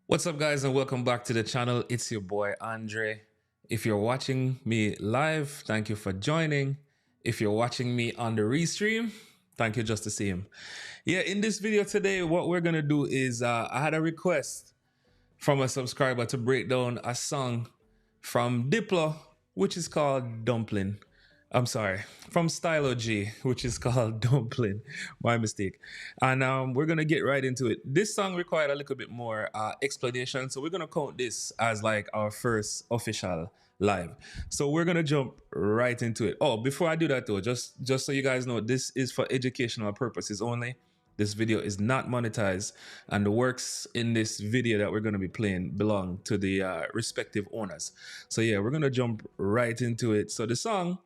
What's up, guys, and welcome back to the channel. It's your boy Andre. If you're watching me live, thank you for joining. If you're watching me on the restream, thank you just the same. Yeah, in this video today, what we're gonna do is I had a request from a subscriber to break down a song from Diplo, which is called Dumplin. I'm sorry, from Stylo G, which is called Dumplin. My mistake. And we're gonna get right into it. This song required a little bit more explanation, so we're gonna count this as like our first official live. So we're gonna jump right into it. Oh, before I do that though, just so you guys know, this is for educational purposes only. This video is not monetized, and the works in this video that we're going to be playing belong to the respective owners. So yeah, we're going to jump right into it. So the song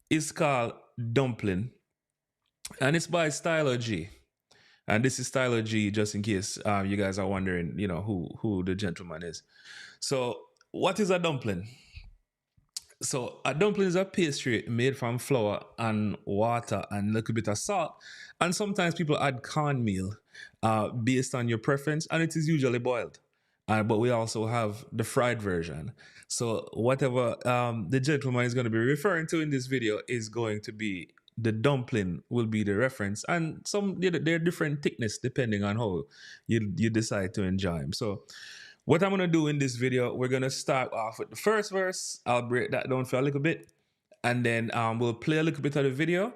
is called Dumplin, and it's by Stylo G. And this is Stylo G, just in case you guys are wondering, you know, who the gentleman is. So what is a dumpling? So a dumpling is a pastry made from flour and water and a little bit of salt. And sometimes people add cornmeal based on your preference, and it is usually boiled. But we also have the fried version. So whatever the gentleman is going to be referring to in this video is going to be the dumpling will be the reference, and they're different thickness depending on how you decide to enjoy them. So what I'm gonna do in this video, we're gonna start off with the first verse. I'll break that down for a little bit, and then we'll play a little bit of the video,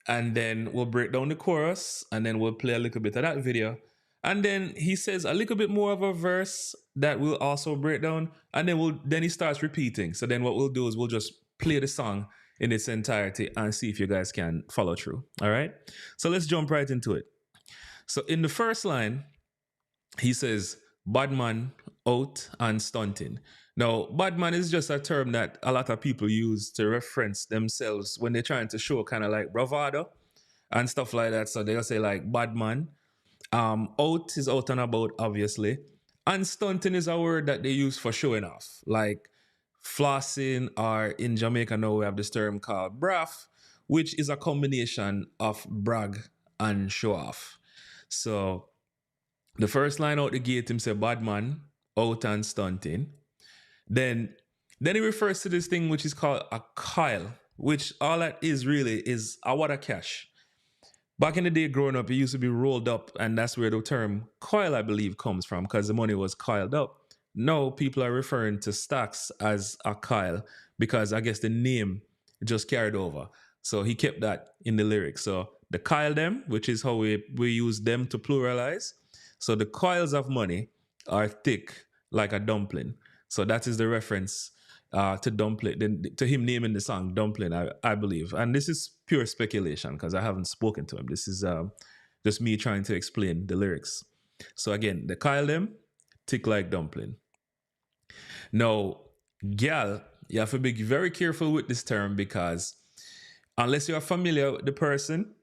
and then we'll break down the chorus, and then we'll play a little bit of that video. And then he says a little bit more of a verse that we'll also break down, and then he starts repeating. So then what we'll do is we'll just play the song in its entirety and see if you guys can follow through. All right. So let's jump right into it. So in the first line, he says, "Badman out and stunting." Now, badman is just a term that a lot of people use to reference themselves when they're trying to show kind of like bravado and stuff like that. So they'll say like badman. Out is out and about, obviously. And stunting is a word that they use for showing off, like flossing, or in Jamaica now we have this term called braff, which is a combination of brag and show off. So the first line out the gate, him say bad man, out and stunting. Then then he refers to this thing which is called a coil, which all that is really is a water cash. Back in the day growing up, it used to be rolled up, and that's where the term coil, I believe, comes from, because the money was coiled up. Now people are referring to stacks as a coil because I guess the name just carried over. So he kept that in the lyrics. So the coil them, which is how we use them to pluralize. So the coils of money are thick like a dumpling. So that is the reference to dumpling, to him naming the song Dumpling, I believe. And this is pure speculation because I haven't spoken to him. This is just me trying to explain the lyrics. So again, the coil them, thick like dumpling. Now, gal, you have to be very careful with this term because unless you are familiar with the person,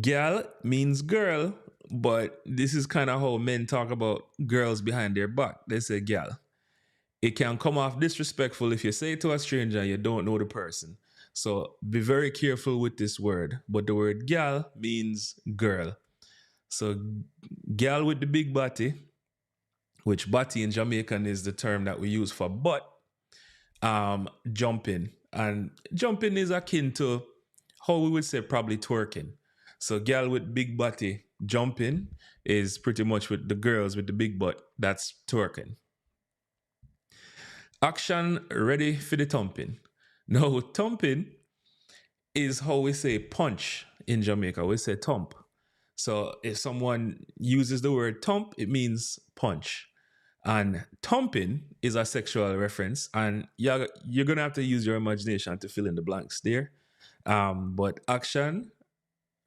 gal means girl, but this is kind of how men talk about girls behind their back. They say gal. It can come off disrespectful if you say it to a stranger and you don't know the person. So be very careful with this word. But the word gal means girl. So gal with the big body, which body in Jamaican is the term that we use for butt, jumping. And jumping is akin to how we would say probably twerking. So gal with big body jumping is pretty much with the girls with the big butt. That's twerking. Action ready for the thumping. Now, thumping is how we say punch in Jamaica. We say thump. So if someone uses the word thump, it means punch. And thumping is a sexual reference, and you're gonna have to use your imagination to fill in the blanks there. But action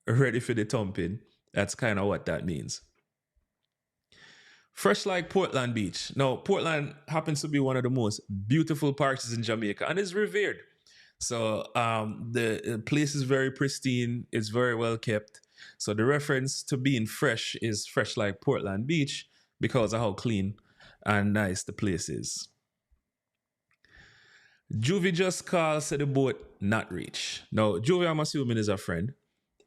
ready for the thumping. That's kind of what that means. Fresh like Portland Beach. Now, Portland happens to be one of the most beautiful parts in Jamaica and is revered. So the place is very pristine. It's very well kept. So the reference to being fresh is fresh like Portland Beach because of how clean and nice the place is. Juvie just called, said the boat not reach. Now, Juvie, I'm assuming, is a friend.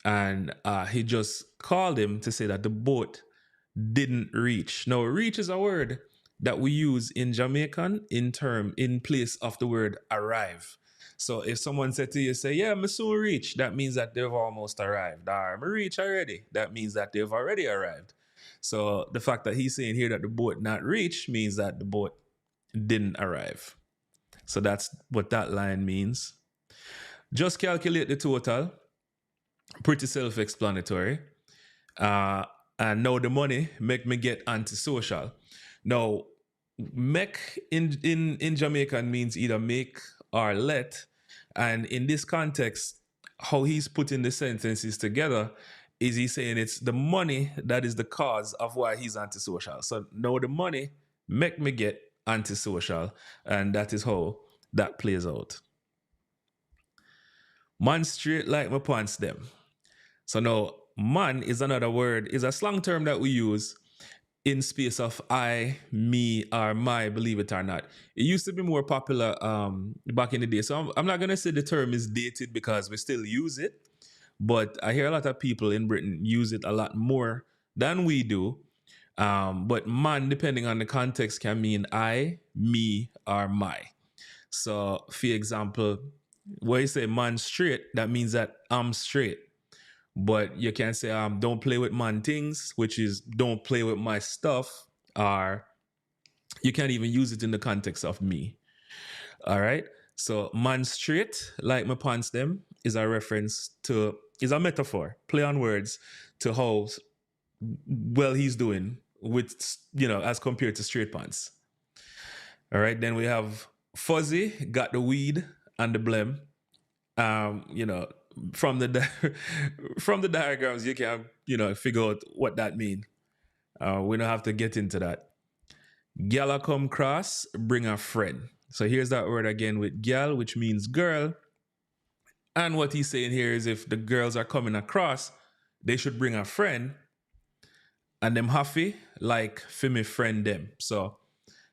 And he just called him to say that the boat didn't reach. Now, reach is a word that we use in Jamaican in place of the word arrive. So if someone said to you, say, yeah, I'm soon reach, that means that they've almost arrived. Or I'm reach already, that means that they've already arrived. So the fact that he's saying here that the boat not reach means that the boat didn't arrive. So that's what that line means. Just calculate the total. Pretty self-explanatory. Uh, and now the money make me get antisocial. Now, make in Jamaican means either make or let. And in this context, how he's putting the sentences together is he saying it's the money that is the cause of why he's antisocial. So now the money make me get antisocial. And that is how that plays out. Man straight like my pants them. So now man is another word, is a slang term that we use in space of I, me, or my, believe it or not. It used to be more popular back in the day. So I'm not going to say the term is dated because we still use it, but I hear a lot of people in Britain use it a lot more than we do. But man, depending on the context, can mean I, me, or my. So, for example, when you say man straight, that means that I'm straight. But you can say don't play with man things, which is don't play with my stuff, or you can't even use it in the context of me. All right. So man straight, like my pants them, is a reference to, is a metaphor, play on words, to how well he's doing with, as compared to straight pants. All right. Then we have fuzzy, got the weed and the blem. From the from the diagrams, you can figure out what that mean. We don't have to get into that. Gala come cross, bring a friend. So here's that word again with gal, which means girl. And what he's saying here is if the girls are coming across, they should bring a friend. And them happy like for me friend them. So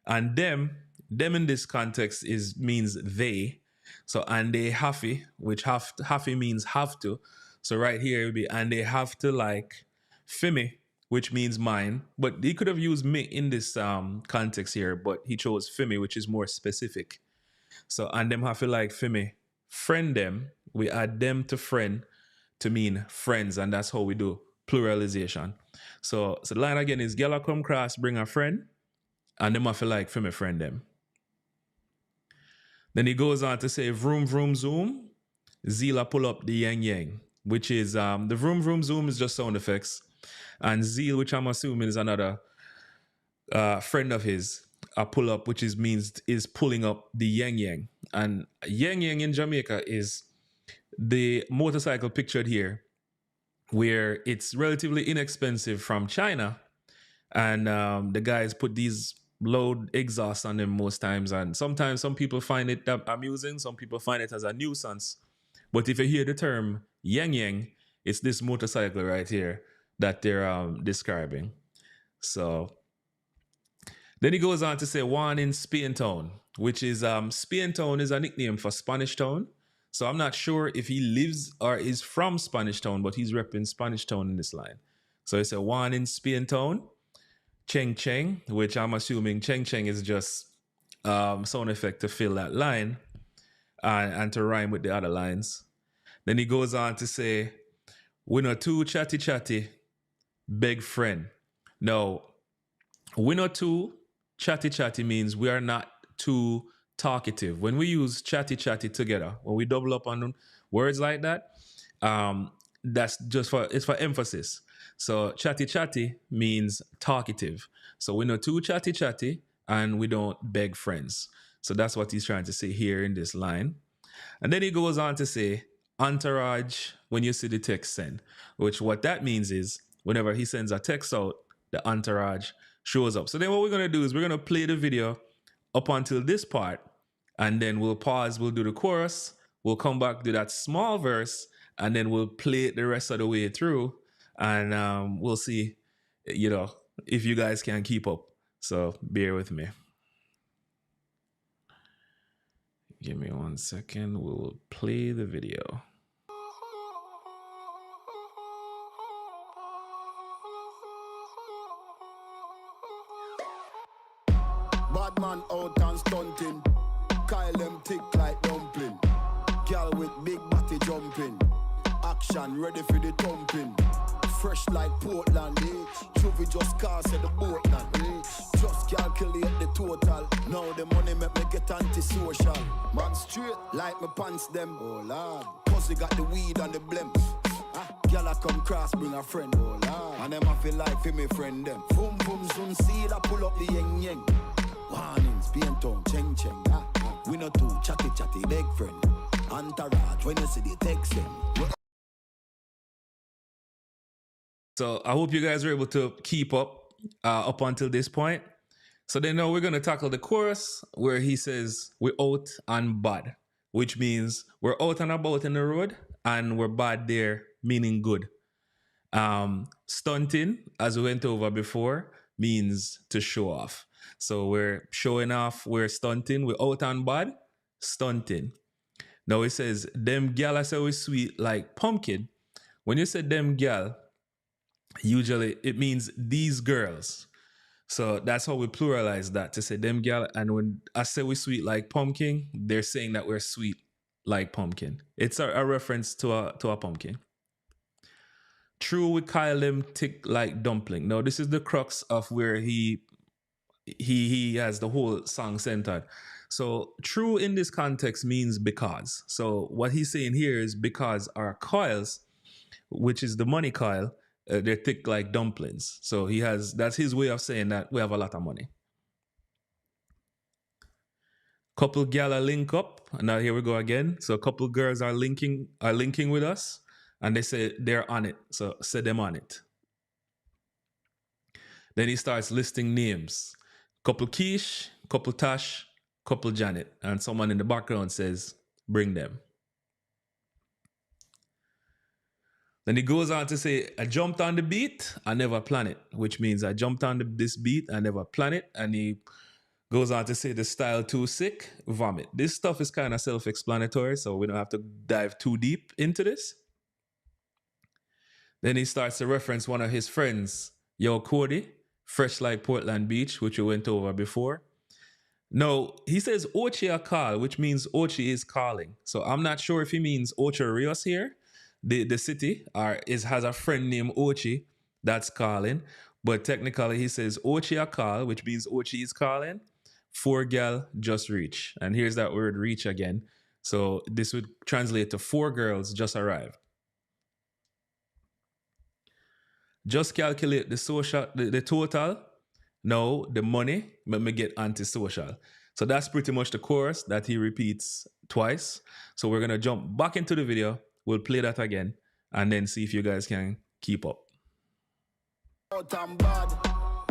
and them in this context means they. So and they happy, which happy means have to. So right here it would be and they have to like fimi, which means mine. But he could have used me in this context here, but he chose fimi, which is more specific. So and them have to like fimi, friend them. We add them to friend to mean friends, and that's how we do pluralization. So the line again is Gala come cross, bring a friend, and them have to like fimi friend them. Then he goes on to say, vroom, vroom, zoom, Zila pull up the yang yang, which is the vroom, vroom, zoom is just sound effects. And Zeal, which I'm assuming is another friend of his, a pull up, which is pulling up the yang yang. And yang yang in Jamaica is the motorcycle pictured here, where it's relatively inexpensive from China. And the guys put these load exhaust on them most times, and sometimes some people find it amusing, some people find it as a nuisance. But if you hear the term yang yang, it's this motorcycle right here that they're describing. So then he goes on to say one in Spain Town, which is Spain Town is a nickname for Spanish Town. So I'm not sure if he lives or is from Spanish Town, but he's repping Spanish Town in this line. So it's a one in Spain Town. Cheng Cheng, which I'm assuming Cheng Cheng is just sound effect to fill that line and to rhyme with the other lines. Then he goes on to say, we no too chatty chatty, beg friend. Now, we no too chatty chatty means we are not too talkative. When we use chatty chatty together, when we double up on words like that, that's just it's for emphasis. So chatty chatty means talkative. So we're not too chatty chatty and we don't beg friends. So that's what he's trying to say here in this line. And then he goes on to say entourage when you see the text send, which what that means is whenever he sends a text out, the entourage shows up. So then what we're going to do is we're going to play the video up until this part, and then we'll pause, we'll do the chorus, we'll come back to that small verse, and then we'll play it the rest of the way through. And we'll see, if you guys can keep up. So bear with me. Give me 1 second. We will play the video. Bad man out and stunting. Kyle them tick like dumpling. Girl with big body jumping. Action ready for the thumping. Fresh like Portland, Juvie just cast at the boatland, Just calculate the total. Now the money make me get antisocial. Man straight like my pants them. Oh lord, pussy got the weed and the blimp. Girl I come cross bring a friend. Oh lord, and them I feel like for me friend them. Boom boom soon seal I pull up the yeng yeng. Warnings, paint on cheng cheng. We not too chatty chatty big friend. Entourage when you see the text them. So I hope you guys were able to keep up until this point. So then now we're going to tackle the chorus where he says we're out and bad, which means we're out and about in the road and we're bad there, meaning good. Stunting, as we went over before, means to show off. So we're showing off, we're stunting, we're out and bad, stunting. Now it says, them gal I say we sweet like pumpkin. When you say them gal, usually it means these girls. So that's how we pluralize that to say them gal. And when I say we sweet like pumpkin, they're saying that we're sweet like pumpkin. It's a reference to a pumpkin. True, we call them tick like dumpling. Now this is the crux of where he has the whole song centered. So true in this context means because. So what he's saying here is because our coils, which is the money coil, they're thick like dumplings. So that's his way of saying that we have a lot of money. Couple gal link up. Now here we go again. So a couple girls are linking with us, and they say they're on it. So say them on it. Then he starts listing names. Couple Keish, couple Tash, couple Janet, and someone in the background says, bring them. Then he goes on to say, I jumped on the beat, I never plan it, which means I jumped on this beat, I never plan it. And he goes on to say, the style too sick, vomit. This stuff is kind of self-explanatory, so we don't have to dive too deep into this. Then he starts to reference one of his friends, Yo Cody, fresh like Portland Beach, which we went over before. No, he says Ochi a call, which means Ochi is calling. So I'm not sure if he means Ocho Rios here, the city, or has a friend named Ochi that's calling. But technically he says Ochi a call, which means Ochi is calling. 4 gal just reach. And here's that word reach again. So this would translate to 4 girls just arrived. Just calculate the total. Now the money, let me get antisocial. So that's pretty much the chorus that he repeats twice. So we're gonna jump back into the video. We'll play that again and then see if you guys can keep up. Out and bad,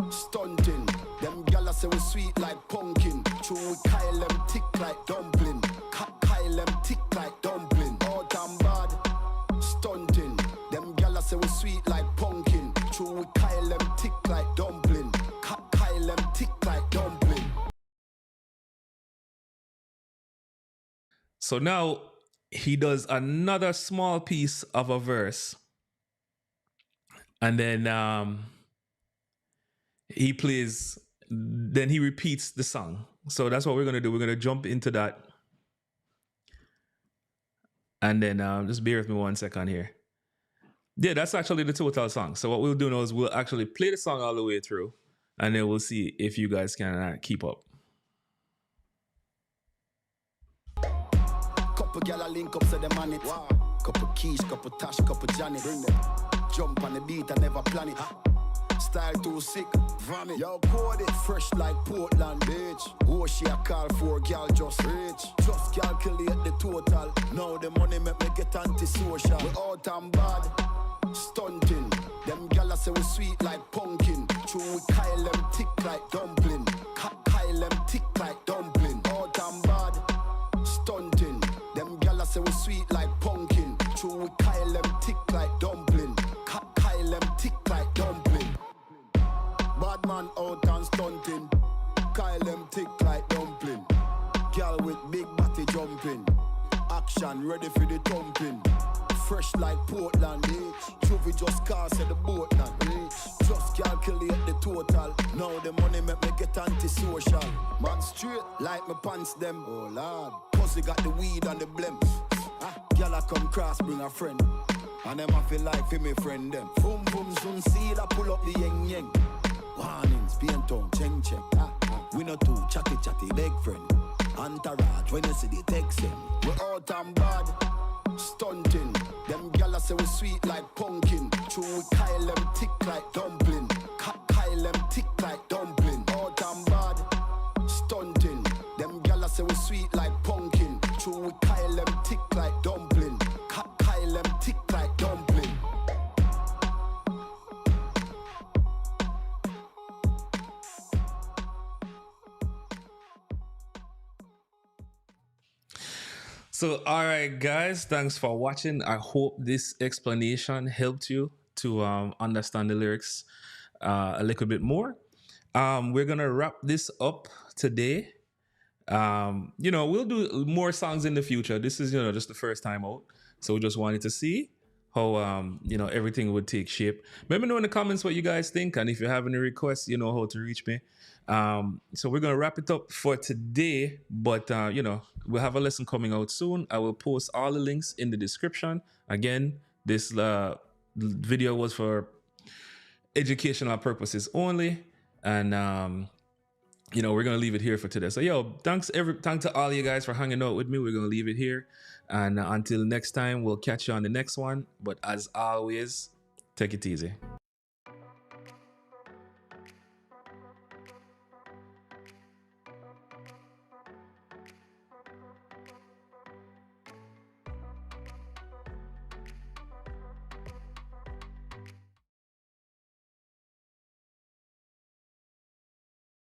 stunting. Them gala say we sweet like pumpkin. True, we Kyle them tick like dumpling. Kyle them tick like dumpling. Out and bad, stunting. Them gala say we sweet like pumpkin. True, we Kyle them tick like dumpling. Kyle them tick like dumpling. So now he does another small piece of a verse. And then he plays, then he repeats the song. So that's what we're going to do. We're going to jump into that. And then just bear with me 1 second here. Yeah, that's actually the total song. So what we'll do now is we'll actually play the song all the way through. And then we'll see if you guys can keep up. Couple gyal link up, say them on it. Wow. Couple Keish, couple Tash, couple Janet. Bring them. Jump on the beat, I never plan it. Style too sick, vomit. Yo, code it fresh like Portland, bitch. Oh, she a call for gal just rich. Just calculate the total. Now the money make me get antisocial. We out and bad, stunting. Them gal say we sweet like pumpkin. True, we Kyle them tick like dumpling. Kyle them tick like dumpling. Out and bad, stunting. Them gal say we sweet like pumpkin. True, we Kyle them tick like dumpling. Kyle them tick like dumpling. Bad man out and stunting. Kyle them tick like dumpling. Girl with big body jumping. Action ready for the thumping. Fresh like Portland, Juvie just cast at the boatland, Just calculate the total. Now the money make me get antisocial. Man straight like my pants them. Oh lord, pussy got the weed and the blem. Girl I come cross bring a friend. And them I feel like for me friend them. Boom boom soon see that pull up the yeng yeng. Warnings, paint on, cheng cheng. We not too chatty chatty big friend. Entourage when you see the text them. We out and bad, stunting. Them gyal say we sweet like pumpkin. True we Kyle them thick like dumpling. Kyle them thick like dumpling. Out and bad, stunting. Them gyal say we sweet like pumpkin. True we Kyle them thick like dumpling. Kyle them thick like dumpling. So, all right, guys, thanks for watching. I hope this explanation helped you to understand the lyrics a little bit more. We're gonna wrap this up today. We'll do more songs in the future. This is, just the first time out, so we just wanted to see how everything would take shape. Let me know in the comments what you guys think, and if you have any requests, you know how to reach me. So we're gonna wrap it up for today, but we'll have a lesson coming out soon. I will post all the links in the description. Again, this video was for educational purposes only, and we're gonna leave it here for today. So thanks to all you guys for hanging out with me. We're gonna leave it here, and until next time, we'll catch you on the next one. But as always, take it easy.